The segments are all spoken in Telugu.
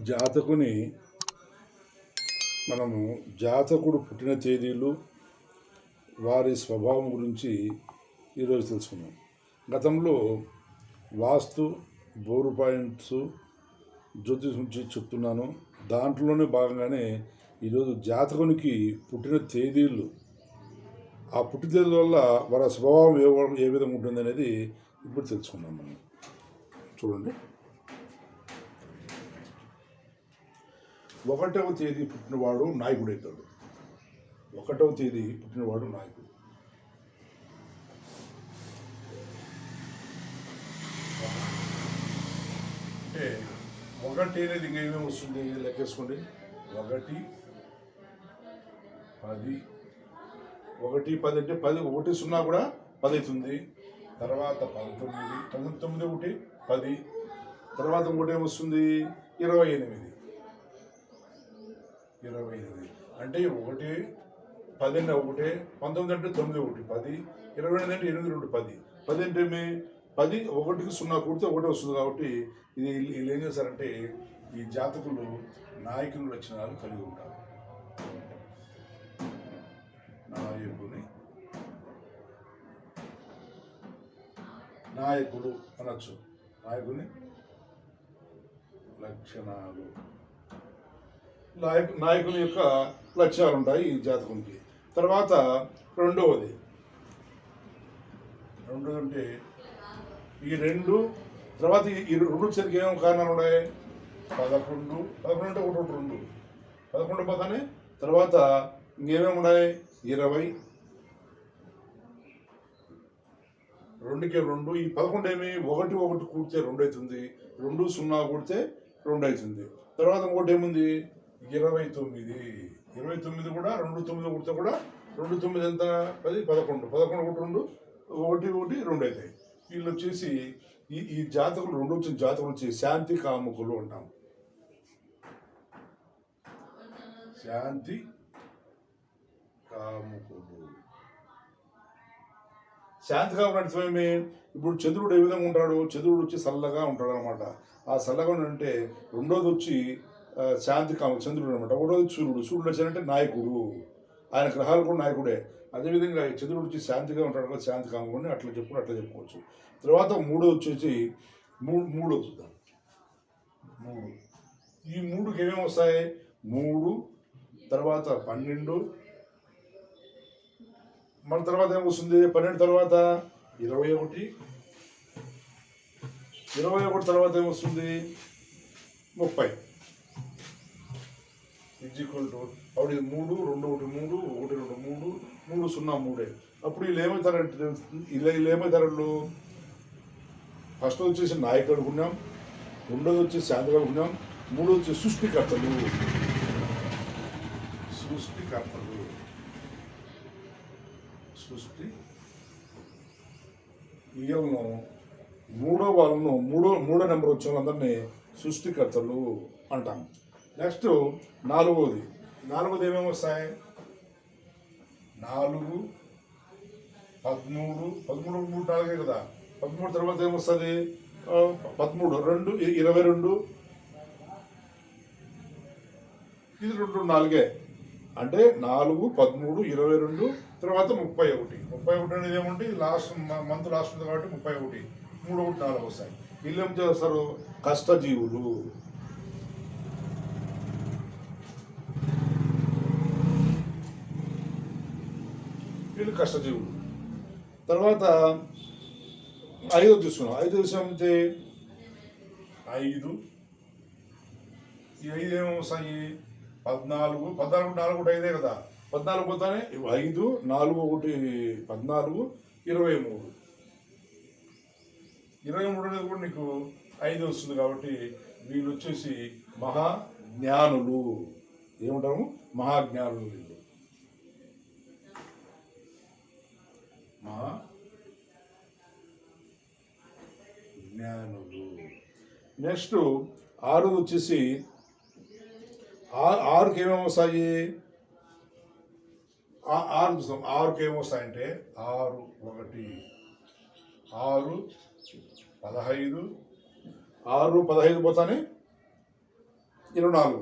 జాతకుని మనము జాతకుడు పుట్టిన తేదీలు వారి స్వభావం గురించి ఈరోజు తెలుసుకున్నాం. గతంలో వాస్తు బోరు పాయింట్స్ జ్యోతిష్ నుంచి చెప్తున్నాను. దాంట్లోనే భాగంగానే ఈరోజు జాతకునికి పుట్టిన తేదీలు, ఆ పుట్టిన వల్ల వాళ్ళ స్వభావం ఏ విధంగా ఉంటుంది అనేది ఇప్పుడు తెలుసుకున్నాం. మనం చూడండి, 1వ తేదీ పుట్టినవాడు నాయకుడు అవుతాడు. 1వ తేదీ పుట్టినవాడు నాయకుడు. అంటే 1 అనేది ఇంకా ఏమేమి వస్తుంది లెక్కేసుకోండి. 1 10 1 10 అంటే 10 1 0 కూడా 10 అవుతుంది. తర్వాత 19 1 10, తర్వాత ఇంకోటి ఏమొస్తుంది 28 అంటే 1 10 1 19 అంటే 9 1 10, 28 అంటే 8 2 10. 10 అంటే 10 1కి 0 కూడితే 1 వస్తుంది. కాబట్టి వీళ్ళు ఏం చేస్తారంటే ఈ జాతకులు నాయకుని లక్షణాలు కలిగి ఉంటారు. నాయకుడు అనొచ్చు. నాయకుని లక్షణాలు, నాయకుని యొక్క లక్ష్యాలు ఉంటాయి ఈ జాతకునికి. తర్వాత రెండవది అంటే ఈ 2 తర్వాత ఈ 2 వచ్చేసరికి ఏమేమి కారణాలు ఉన్నాయి? 11 అంటే 1 2 11 పోతానే తర్వాత ఇంకేమేమి ఉన్నాయి? 20 2కి 2. ఈ 11 ఏమి 1 1 కూడితే 2 అవుతుంది. 2 0 కూడితే 2 అవుతుంది. తర్వాత ఇంకోటి ఏముంది 29 కూడా 2 9 కూడితే కూడా 2 9 ఎంత 10 11 11 1 2 1 2 అవుతాయి. వీళ్ళు వచ్చేసి ఈ జాతకులు 2 వచ్చిన జాతకులు వచ్చి శాంతి కాముకులు అంటాం. శాంతి కాముకులు. శాంతి కాముకులు అర్థమేమి? ఇప్పుడు చంద్రుడు ఏ విధంగా ఉంటాడు? చంద్రుడు వచ్చి చల్లగా ఉంటాడు అనమాట. ఆ చల్లగా అంటే రెండోది వచ్చి శాంతి కాముకుడు చంద్రుడు అనమాట. ఒకటోది సూర్యుడు వచ్చారంటే నాయకుడు. ఆయన గ్రహాలు కూడా నాయకుడే. అదేవిధంగా చంద్రుడు వచ్చి శాంతిగా ఉంటాడు కదా, శాంతి కాముకుని అట్లా చెప్పుకోవచ్చు. తర్వాత మూడోది వచ్చేసి మూడో చూద్దాం. 3 ఈ 3కి ఏమేమి వస్తాయి? 3 తర్వాత 12, మన తర్వాత ఏమొస్తుంది 12 తర్వాత 21 తర్వాత ఏమొస్తుంది 30. అప్పుడు ఇది 3 2 1 3 1 2 3 3 0 3. అప్పుడు వీళ్ళు ఏమవుతారు? ఫస్ట్ వచ్చేసి నాయకుడు అనుకున్నాం, రెండోది వచ్చేసి శాంతిగా అనుకున్నాం, మూడోది వచ్చి సృష్టికర్తలు. వీళ్ళను మూడో నెంబర్ వచ్చిన వాళ్ళందరినీ సృష్టికర్తలు అంటాం. నెక్స్ట్ నాలుగోది ఏమేమి వస్తాయి? 4 13 3 4 కదా. 13 తర్వాత ఏమొస్తుంది 13 2 22. ఇది 2 4 అంటే 4 13 22 తర్వాత 31 అనేది ఏముంటే లాస్ట్ మంత్ లాస్ట్ ఉంది కాబట్టి 31 3 1 4 వస్తాయి. వీళ్ళు ఏం చేస్తారు? కష్టజీవులు. వీళ్ళు కష్టజీవులు. తర్వాత 5 చూసుకున్నాం. 5 చూసామంటే 5 ఈ 5 ఏమొస్తాయి? 14 4 1 5 కదా. 14 పోతానే 5 4 1 14 23 అనేది కూడా నీకు 5 వస్తుంది. కాబట్టి వీళ్ళు వచ్చేసి మహాజ్ఞానులు. ఏమంటాము? మహాజ్ఞానులు. వీళ్ళు మహాజ్ఞానులు. నెక్స్ట్ 6 వచ్చేసి 6కి ఏమేమి వస్తాయి? 6 చూస్తాం. 6కి ఏమొస్తాయంటే 6 1 6 15 పోతానే 24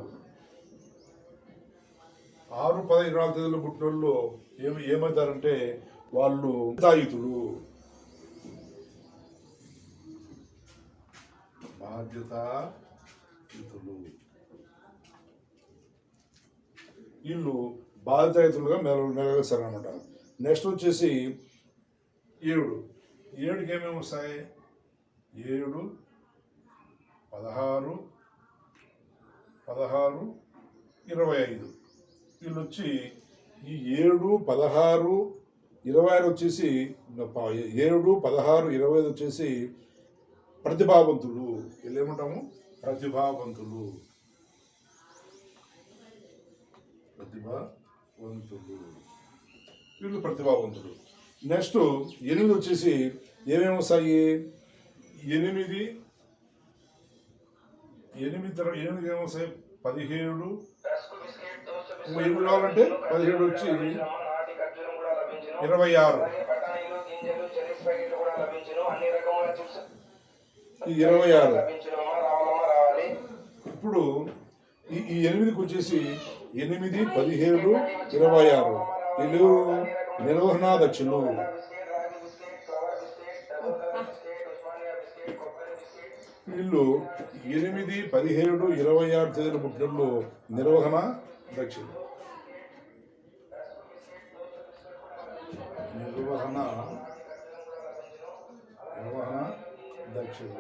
6, 10, 24 తేదీలో పుట్టిన వాళ్ళు ఏమవుతారంటే వాళ్ళు బాధ్యతాయుతులు. వీళ్ళు బాధ్యతాయుతులుగా మెలగేస్తారనమాట. నెక్స్ట్ వచ్చేసి 7. 7కి ఏమేమి వస్తాయి? 7, 16, 25. వీళ్ళు వచ్చి ఈ 7, 16, 26 వచ్చేసి 7, 16, 25 వచ్చేసి ప్రతిభావంతులు. వీళ్ళు ఏమంటాము? ప్రతిభావంతులు. వీళ్ళు ప్రతిభావంతులు. నెక్స్ట్ 8 వచ్చేసి ఏమేమి వస్తాయి? 8 ఏమొస్తాయి? 17. 8 కావాలంటే 17 వచ్చి 26. ఈ 26. ఇప్పుడు ఈ 8కి వచ్చేసి 8, 17, 26 వీళ్ళు నిర్వహణా దక్షులు. వీళ్ళు 8, 17, 26 తేదీల పుట్టినప్పుడు నిర్వహణ దక్షులు. నిర్వహణ దక్షులు.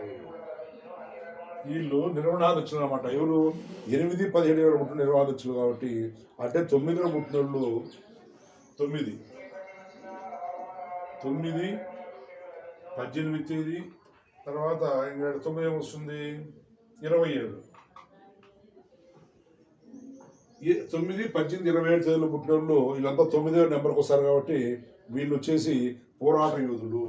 వీళ్ళు నిర్వహణాధ్యక్షులు అనమాట. ఎవరు? 8, 17 పుట్టిన నిర్వహణాధ్యక్షులు కాబట్టి అంటే 9లో పుట్టిన వాళ్ళు 9, 18 తేదీ తర్వాత ఇంకా 9 ఏమొస్తుంది? 27. 9, 18, 27 తేదీలో పుట్టిన వాళ్ళు వీళ్ళంతా 9వ నెంబర్కి వస్తారు కాబట్టి వీళ్ళు వచ్చేసి పోరాట యోధులు.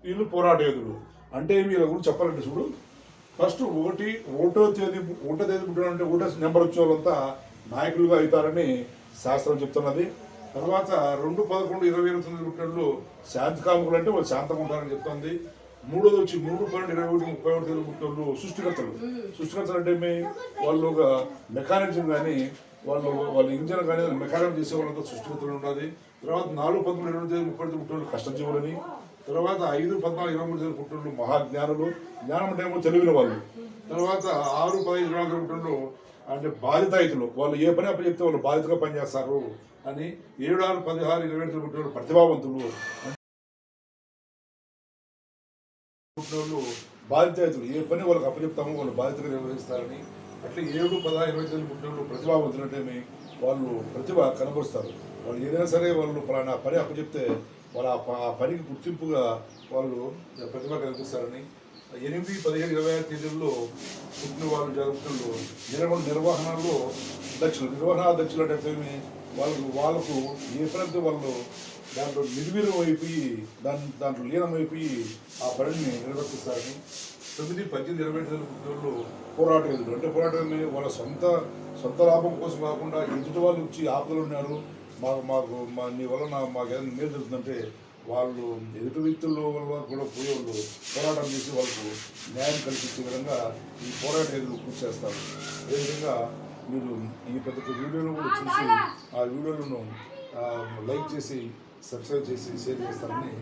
వీళ్ళు పోరాట యోధులు అంటే వీళ్ళ గురించి చెప్పాలంటే చూడు, ఫస్ట్ ఒకటో తేదీ పుట్టినంటే ఒకటో నెంబర్ వచ్చే వాళ్ళంతా నాయకులుగా అవుతారని శాస్త్రం చెప్తున్నది. తర్వాత 2, 11, 29 పుట్టినట్లు శాంతికాముకులు అంటే వాళ్ళు శాంతంగా ఉంటారని చెప్తుంది. 3వది వచ్చి 3, 12, 21, 31 తేదీ పుట్టినట్లు సృష్టికర్తలు అంటే వాళ్ళు ఒక మెకానిజం కానీ వాళ్ళు ఇంజన్ కానీ మెకానిజం చేసే వాళ్ళంతా సృష్టికర్తలు ఉండాలి. తర్వాత 4, 11, 22 తేదీ 30 పుట్టినట్లు కష్టజీవులని. తర్వాత 5, 14, 23 తేదీ పుట్టినట్లు మహాజ్ఞానులు. జ్ఞానం అంటే ఏమో తెలివిన వాళ్ళు. తర్వాత 6, 15, 24 పుట్టినట్లు అంటే బాధితాయుతులు. వాళ్ళు ఏ పని అప్పు చెప్తే వాళ్ళు బాధితగా పనిచేస్తారు అని. 7, 6, 16, 27 పుట్టినట్లు ప్రతిభావంతులు. పుట్టినోళ్ళు బాధితాయుతులు. ఏ పని వాళ్ళకి అప్పచెప్తామో వాళ్ళు బాధ్యతగా నిర్వహిస్తారని. అట్లా 7, 16, 27 పుట్టినోళ్ళు ప్రతిభావంతులు అంటే వాళ్ళు ప్రతిభ కనబరుస్తారు. వాళ్ళు ఏదైనా సరే వాళ్ళు పలానా పని అప్పచెప్తే వాళ్ళు ఆ పనికి గుర్తింపుగా వాళ్ళు ప్రతిభ కనిపిస్తారని. 8, 15, 26 తేదీల్లో పుట్టిన వాళ్ళు జరుగుతున్న నిర్వహణలో దక్షులు. నిర్వహణ దక్షులు అంటే వాళ్ళకు ఏ పని వాళ్ళు దాంట్లో నిర్వీర్యం అయిపోయి దాంట్లో లీనమైపోయి ఆ పనిని నిర్వర్తిస్తారని. 9, 18, 20 తేదీల పుట్టిన వాళ్ళు పోరాట యోధులు. అంటే పోరాటం వాళ్ళ సొంత లాభం కోసం కాకుండా ఎదుటి వాళ్ళు వచ్చి ఆపదలు ఉన్నారు, నీ వల్ల మాకు ఏదైనా మేలు జరుగుతుందంటే వాళ్ళు ఎదుటి వ్యక్తుల వల్ల కూడా పోయేవాళ్ళు పోరాటం చేసి వాళ్ళకు న్యాయం కల్పించే విధంగా ఈ పోరాట యోధులు కృషి చేస్తారు. అదేవిధంగా మీరు ఈ ప్రతి ఒక్క వీడియోను కూడా చూసి ఆ వీడియోలను లైక్ చేసి సబ్స్క్రైబ్ చేసి షేర్ చేస్తారని